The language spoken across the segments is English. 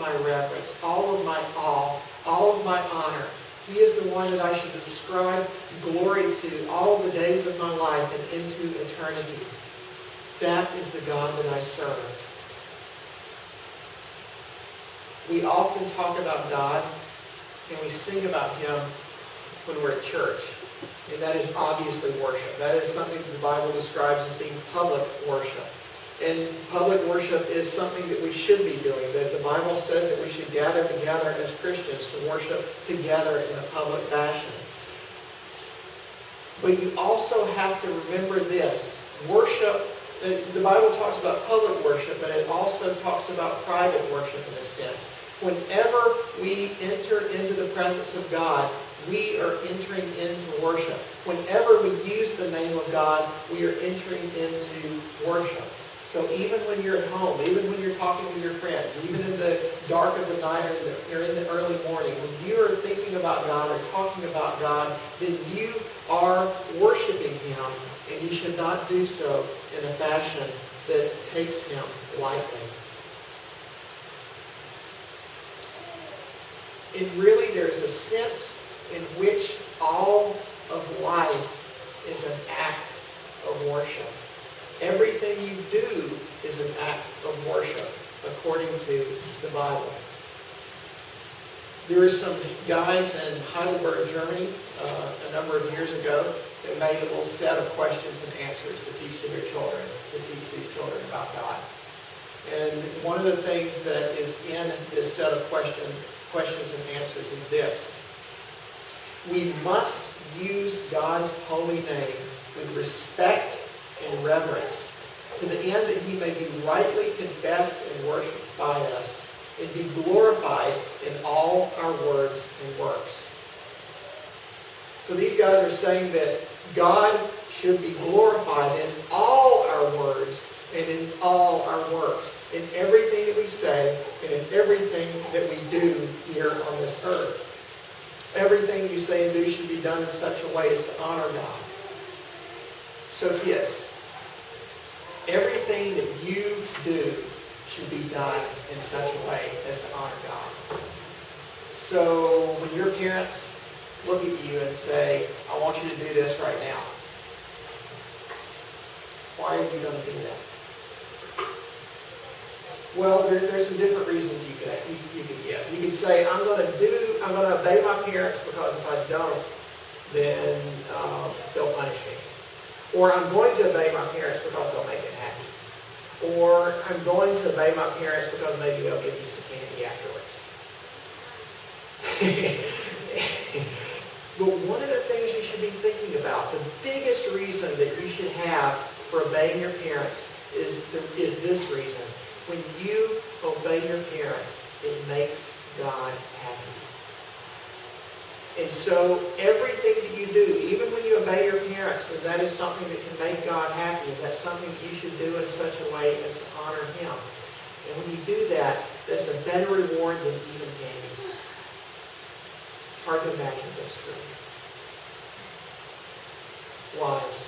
my reverence, all of my awe, all of my honor. He is the one that I should ascribe glory to all the days of my life and into eternity. That is the God that I serve. We often talk about God and we sing about Him when we're at church. And that is obviously worship. That is something that the Bible describes as being public worship. And public worship is something that we should be doing. That the Bible says that we should gather together as Christians to worship together in a public fashion. But you also have to remember this. Worship, the Bible talks about public worship, but it also talks about private worship in a sense. Whenever we enter into the presence of God, we are entering into worship. Whenever we use the name of God, we are entering into worship. So even when you're at home, even when you're talking with your friends, even in the dark of the night or in the early morning, when you are thinking about God or talking about God, then you are worshiping Him, and you should not do so in a fashion that takes Him lightly. And really there's a sense in which all of life is an act of worship. Everything you do is an act of worship, according to the Bible. There were some guys in Heidelberg, Germany, a number of years ago that made a little set of questions and answers to teach to their children, to teach these children about God. And one of the things that is in this set of questions and answers is this. We must use God's holy name with respect and reverence, to the end that He may be rightly confessed and worshipped by us, and be glorified in all our words and works. So these guys are saying that God should be glorified in all our words and in all our works, in everything that we say and in everything that we do here on this earth. Everything you say and do should be done in such a way as to honor God. So kids, everything that you do should be done in such a way as to honor God. So when your parents look at you and say, I want you to do this right now, why are you going to do that? Well, there's some different reasons you can give. You can say, I'm going to obey my parents because if I don't, then they'll punish me. Or I'm going to obey my parents because they'll make it happy. Or I'm going to obey my parents because maybe they'll give me some candy afterwards. But one of the things you should be thinking about, the biggest reason that you should have for obeying your parents is this reason. When you obey your parents, it makes God happy. And so everything that you do, even when you obey your parents, and that is something that can make God happy, and that's something that you should do in such a way as to honor Him. And when you do that, that's a better reward than even candy. It's hard to imagine that's true. Wives,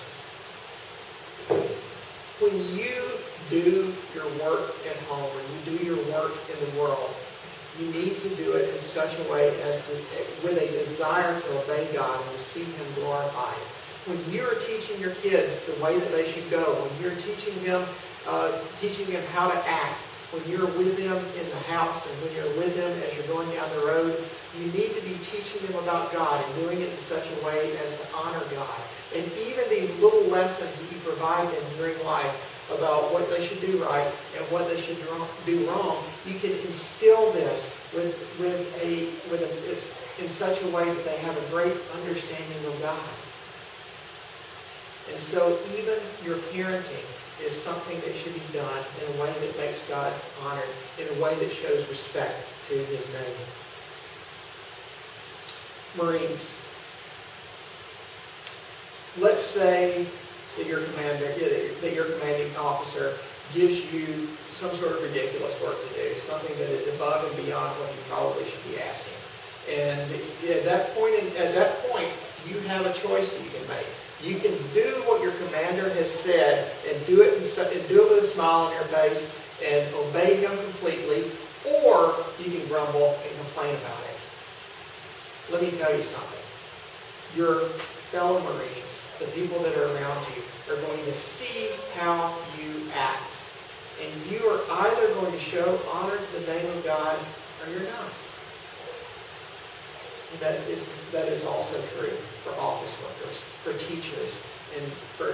when you do your work at home, when you do your work in the world, you need to do it in such a way as to, with a desire to obey God and to see Him glorified. When you're teaching your kids the way that they should go, when you're teaching them how to act, when you're with them in the house and when you're with them as you're going down the road, you need to be teaching them about God and doing it in such a way as to honor God. And even these little lessons that you provide them during life about what they should do right and what they should do wrong, you can instill this in such a way that they have a great understanding of God. And so even your parenting is something that should be done in a way that makes God honored, in a way that shows respect to His name. Marines. Let's say that your commanding officer gives you some sort of ridiculous work to do, something that is above and beyond what you probably should be asking. And at that point, you have a choice that you can make. You can do what your commander has said and do it with a smile on your face and obey him completely, or you can grumble and complain about it. Let me tell you something. Your fellow Marines, the people that are around you, are going to see how you act. And you are either going to show honor to the name of God or you're not. And that is also true for office workers, for teachers, and for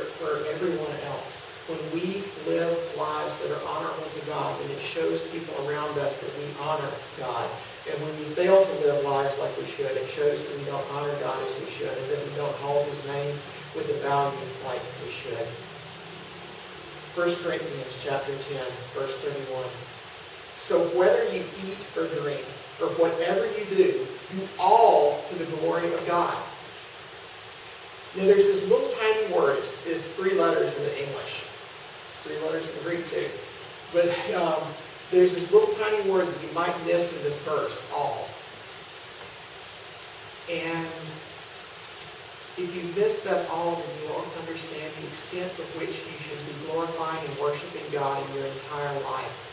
everyone else. When we live lives that are honorable to God, then it shows people around us that we honor God. And when we fail to live lives like we should, it shows that we don't honor God as we should, and that we don't hold His name with the value like we should. 1 Corinthians chapter 10, verse 31. So whether you eat or drink, or whatever you do all to the glory of God. Now there's this little tiny word. It's 3 letters in the English. It's 3 letters in the Greek too. But there's this little tiny word that you might miss in this verse, all. And if you miss that all, then you won't understand the extent to which you should be glorifying and worshiping God in your entire life.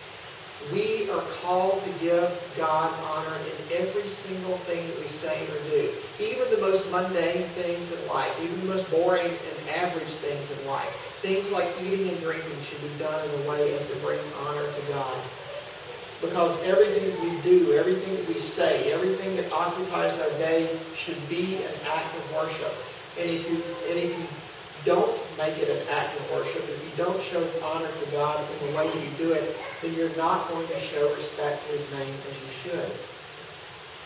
We are called to give God honor in every single thing that we say or do. Even the most mundane things in life, even the most boring and average things in life. Things like eating and drinking should be done in a way as to bring honor to God. Because everything that we do, everything that we say, everything that occupies our day should be an act of worship. And if you don't make it an act of worship, if you don't show honor to God in the way you do it, then you're not going to show respect to His name as you should.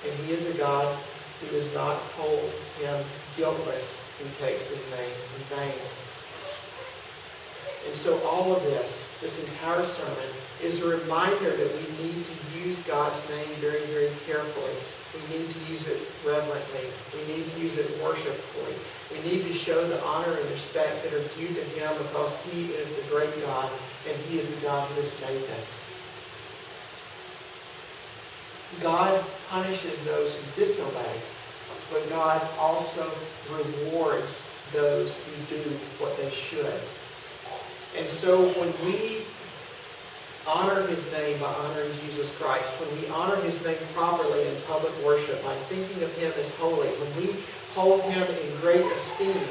And He is a God who does not hold Him guiltless who takes His name in vain. And so all of this entire sermon, is a reminder that we need to use God's name very, very carefully. We need to use it reverently. We need to use it worshipfully. We need to show the honor and respect that are due to Him because He is the great God and He is the God who has saved us. God punishes those who disobey, but God also rewards those who do what they should. And so when we honor His name by honoring Jesus Christ, when we honor His name properly in public worship by thinking of Him as holy, when we hold Him in great esteem,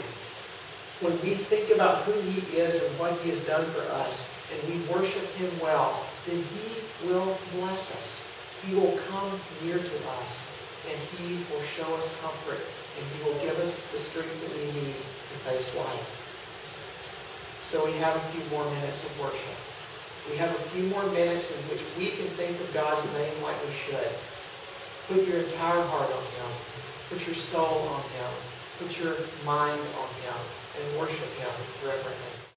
when we think about who He is and what He has done for us, and we worship Him well, then He will bless us. He will come near to us, and He will show us comfort, and He will give us the strength that we need to face life. So we have a few more minutes of worship. We have a few more minutes in which we can think of God's name like we should. Put your entire heart on Him. Put your soul on Him. Put your mind on Him. And worship Him reverently.